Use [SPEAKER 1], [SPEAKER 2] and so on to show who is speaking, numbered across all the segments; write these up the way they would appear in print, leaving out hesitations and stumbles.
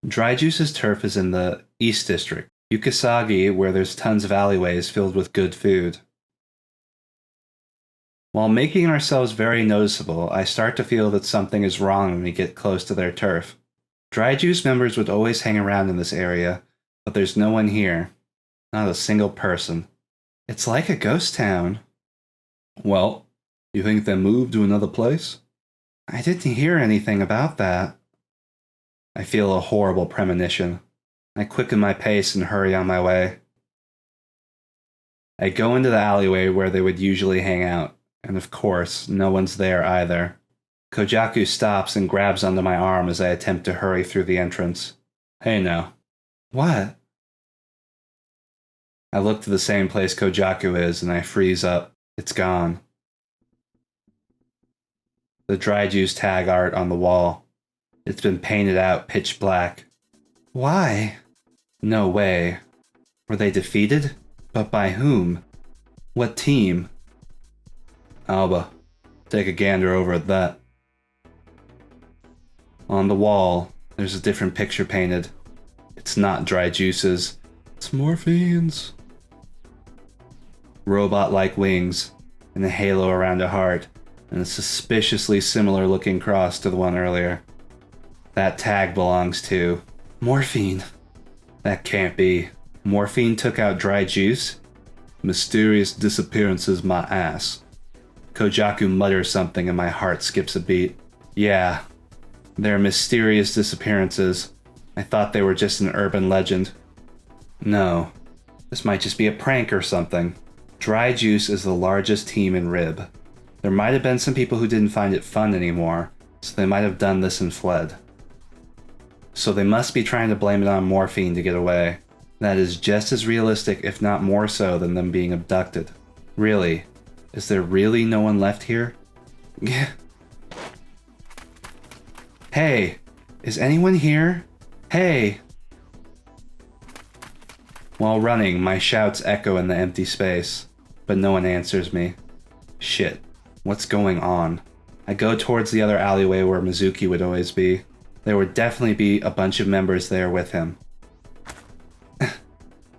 [SPEAKER 1] Dry Juice's turf is in the East District, Yukasagi, where there's tons of alleyways filled with good food. While making ourselves very noticeable, I start to feel that something is wrong when we get close to their turf. Dry Juice members would always hang around in this area, but there's no one here. Not a single person. It's like a ghost town. Well, you think they moved to another place? I didn't hear anything about that. I feel a horrible premonition. I quicken my pace and hurry on my way. I go into the alleyway where they would usually hang out, and of course, no one's there either. Kojaku stops and grabs onto my arm as I attempt to hurry through the entrance. Hey now. What? I look to the same place Kojaku is and I freeze up. It's gone. The Dry Juice tag art on the wall. It's been painted out pitch black. Why? No way. Were they defeated? But by whom? What team? Alba, take a gander over at that. On the wall, there's a different picture painted. It's not Dry Juice's. It's Morphine's. Robot-like wings, and a halo around a heart, and a suspiciously similar looking cross to the one earlier. That tag belongs to Morphine. That can't be. Morphine took out Dry Juice? Mysterious disappearances my ass. Kojaku mutters something and my heart skips a beat. Yeah, they're mysterious disappearances. I thought they were just an urban legend. No, this might just be a prank or something. Dry Juice is the largest team in Rib. There might have been some people who didn't find it fun anymore, so they might have done this and fled. So they must be trying to blame it on Morphine to get away. That is just as realistic, if not more so, than them being abducted. Really? Is there really no one left here? Hey! Is anyone here? Hey! While running, my shouts echo in the empty space, but no one answers me. Shit. What's going on? I go towards the other alleyway where Mizuki would always be. There would definitely be a bunch of members there with him. I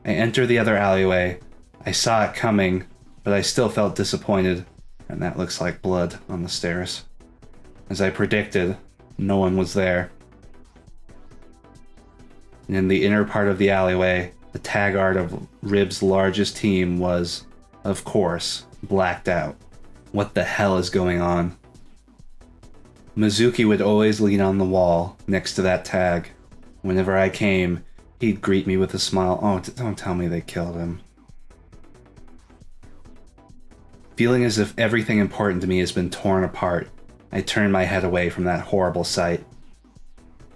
[SPEAKER 1] enter the other alleyway. I saw it coming, but I still felt disappointed, and that looks like blood on the stairs. As I predicted, no one was there. And in the inner part of the alleyway, the tag art of Rib's largest team was, of course, blacked out. What the hell is going on? Mizuki would always lean on the wall next to that tag. Whenever I came, he'd greet me with a smile. Oh, don't tell me they killed him. Feeling as if everything important to me has been torn apart, I turn my head away from that horrible sight.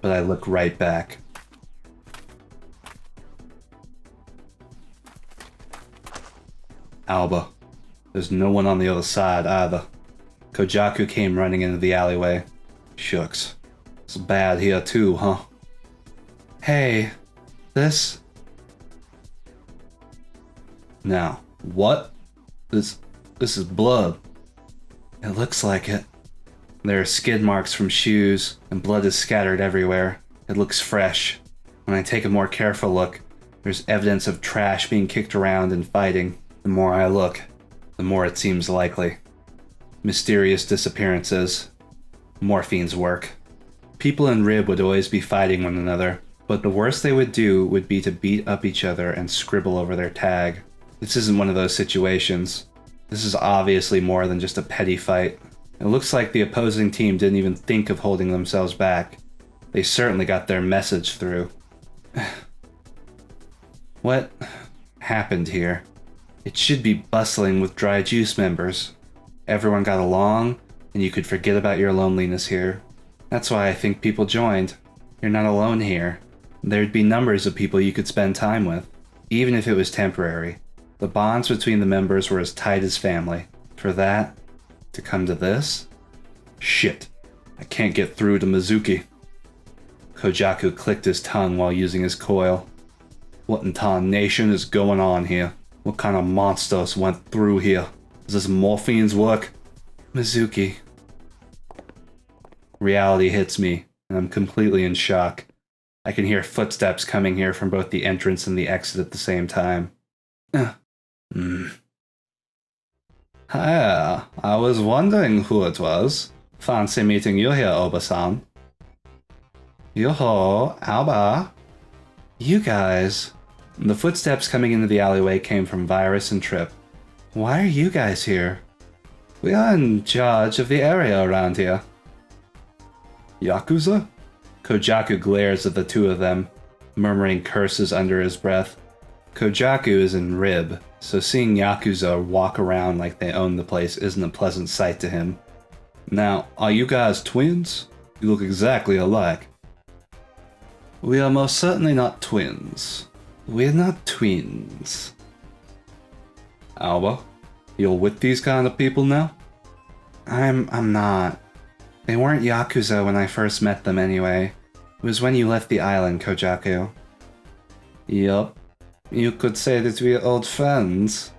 [SPEAKER 1] But I look right back. Alba. There's no one on the other side either. Kojaku came running into the alleyway. Shucks. It's bad here too, huh? Hey, this... Now, what? This is blood. It looks like it. There are skid marks from shoes, and blood is scattered everywhere. It looks fresh. When I take a more careful look, there's evidence of trash being kicked around and fighting. The more I look, the more it seems likely. Mysterious disappearances. Morphine's work. People in Rib would always be fighting one another, but the worst they would do would be to beat up each other and scribble over their tag. This isn't one of those situations. This is obviously more than just a petty fight. It looks like the opposing team didn't even think of holding themselves back. They certainly got their message through. What happened here? It should be bustling with Dry Juice members. Everyone got along, and you could forget about your loneliness here. That's why I think people joined. You're not alone here. There'd be numbers of people you could spend time with, even if it was temporary. The bonds between the members were as tight as family. For that, to come to this? Shit, I can't get through to Mizuki. Kojaku clicked his tongue while using his coil. What in tarnation is going on here? What kind of monsters went through here? Is this Morphine's work? Mizuki. Reality hits me, and I'm completely in shock. I can hear footsteps coming here from both the entrance and the exit at the same time. Hiya, I was wondering who it was. Fancy meeting you here, Oba-san. Yo-ho, Alba. You guys. The footsteps coming into the alleyway came from Virus and Trip. Why are you guys here? We are in charge of the area around here. Yakuza? Kojaku glares at the two of them, murmuring curses under his breath. Kojaku is in Rib, so seeing Yakuza walk around like they own the place isn't a pleasant sight to him. Now, are you guys twins? You look exactly alike. We are most certainly not twins. We're not twins. Alba, you're with these kind of people now? I'm not. They weren't Yakuza when I first met them anyway. It was when you left the island, Kojaku. Yup. You could say that we're old friends.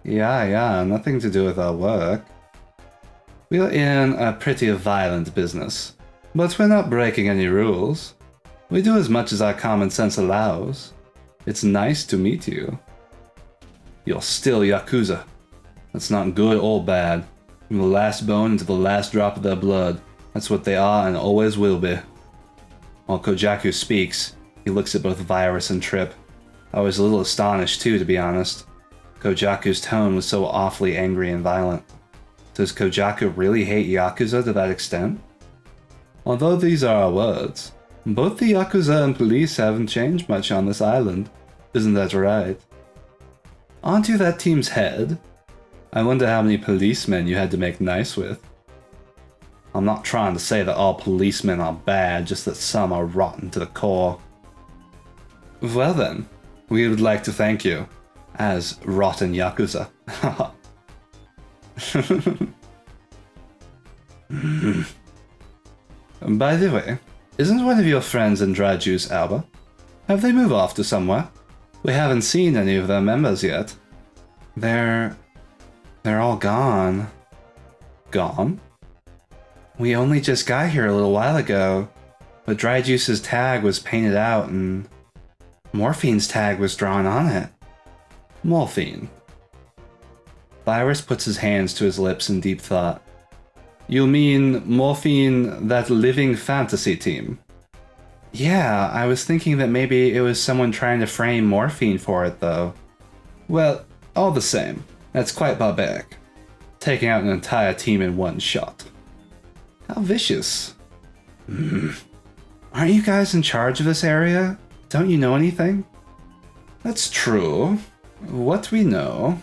[SPEAKER 1] Yeah, nothing to do with our work. We're in a pretty violent business, but we're not breaking any rules. We do as much as our common sense allows. It's nice to meet you. You're still Yakuza. That's not good or bad. From the last bone into the last drop of their blood, that's what they are and always will be. While Kojaku speaks, he looks at both Virus and Trip. I was a little astonished too, to be honest. Kojaku's tone was so awfully angry and violent. Does Kojaku really hate Yakuza to that extent? Although these are our words, both the Yakuza and police haven't changed much on this island. Isn't that right? Aren't you that team's head? I wonder how many policemen you had to make nice with. I'm not trying to say that all policemen are bad, just that some are rotten to the core. Well then, we would like to thank you, as rotten Yakuza. By the way, isn't one of your friends in Dry Juice, Alba? Have they moved off to somewhere? We haven't seen any of their members yet. They're all gone. Gone? We only just got here a little while ago, but Dry Juice's tag was painted out and Morphine's tag was drawn on it. Morphine. Virus puts his hands to his lips in deep thought. You mean Morphine, that living fantasy team? Yeah, I was thinking that maybe it was someone trying to frame Morphine for it, though. Well, all the same, that's quite barbaric. Taking out an entire team in one shot. How vicious. Aren't you guys in charge of this area? Don't you know anything? That's true. What we know...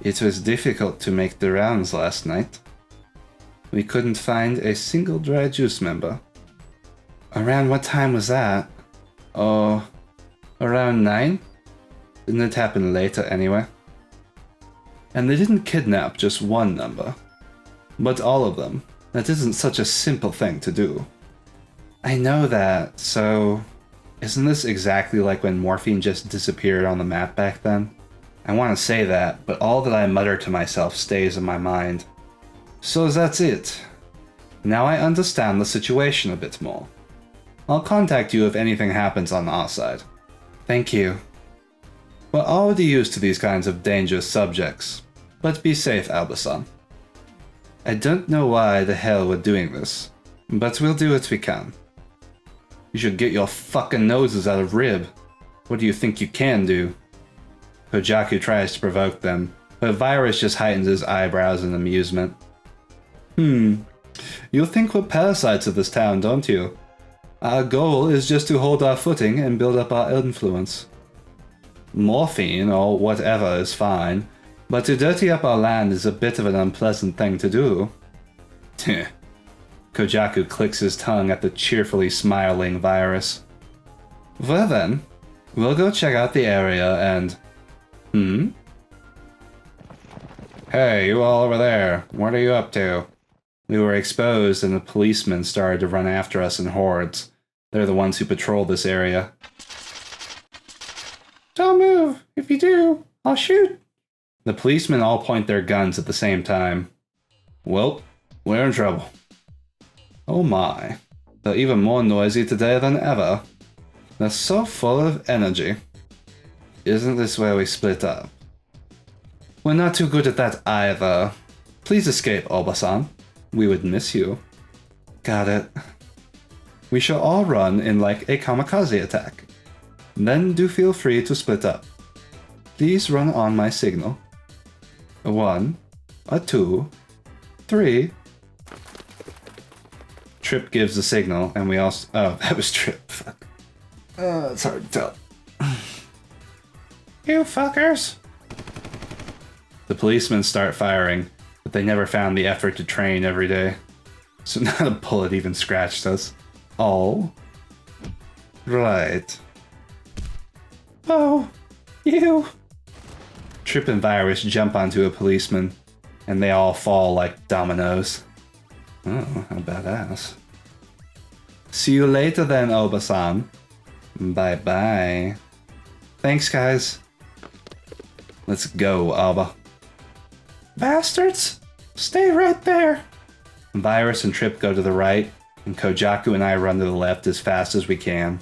[SPEAKER 1] It was difficult to make the rounds last night. We couldn't find a single Dry Juice member. Around what time was that? Oh, around 9? Didn't it happen later anyway? And they didn't kidnap just one number, but all of them. That isn't such a simple thing to do. I know that, so... Isn't this exactly like when Morphine just disappeared on the map back then? I want to say that, but all that I mutter to myself stays in my mind. So that's it. Now I understand the situation a bit more. I'll contact you if anything happens on our side. Thank you. We're already used to these kinds of dangerous subjects, but be safe, Alba-san. I don't know why the hell we're doing this, but we'll do what we can. You should get your fucking noses out of Rib. What do you think you can do? Kojaku tries to provoke them, but Virus just heightens his eyebrows in amusement. You think we're parasites of this town, don't you? Our goal is just to hold our footing and build up our influence. Morphine, or whatever, is fine, but to dirty up our land is a bit of an unpleasant thing to do. Kojaku clicks his tongue at the cheerfully smiling Virus. Well then, we'll go check out the area and... Hey, you all over there, what are you up to? We were exposed and the policemen started to run after us in hordes. They're the ones who patrol this area. Don't move! If you do, I'll shoot! The policemen all point their guns at the same time. Well, we're in trouble. Oh my. They're even more noisy today than ever. They're so full of energy. Isn't this where we split up? We're not too good at that either. Please escape, Obasan. We would miss you. Got it. We shall all run in like a kamikaze attack. Then do feel free to split up. Please run on my signal. 1, 2, 3. Trip gives the signal, and we also... Oh, that was Trip. Fuck. It's hard to tell. You fuckers! The policemen start firing, but they never found the effort to train every day. So not a bullet even scratched us. All right. Oh, you! Trip and Virus jump onto a policeman, and they all fall like dominoes. Oh, how badass. See you later then, Obasan. Bye-bye. Thanks, guys. Let's go, Alba. Bastards! Stay right there! Virus and Trip go to the right, and Kojaku and I run to the left as fast as we can.